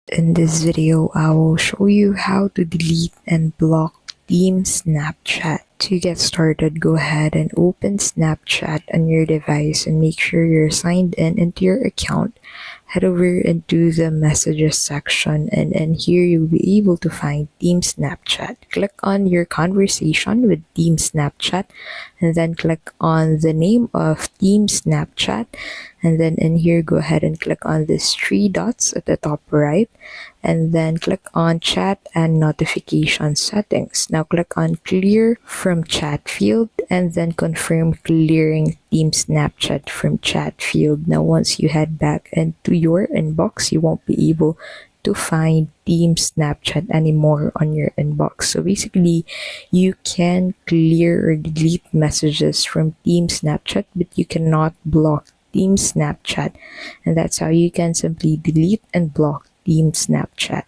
In this video, I will show you how to delete and block Team Snapchat. To get started, go ahead and open Snapchat on your device and make sure you're signed in into your account. Head over into the messages section, and in here you'll be able to find Team Snapchat. Click on your conversation with Team Snapchat and then click on the name of Team Snapchat, and then in here go ahead and click on these three dots at the top right, and then click on chat and notification settings. Now click on clear from chat field and then confirm clearing Team Snapchat from chat field. Now once you head back into your inbox, you won't be able to find Team Snapchat anymore on your inbox. So basically, you can clear or delete messages from Team Snapchat, but you cannot block Team Snapchat. And that's how you can simply delete and block Team Snapchat.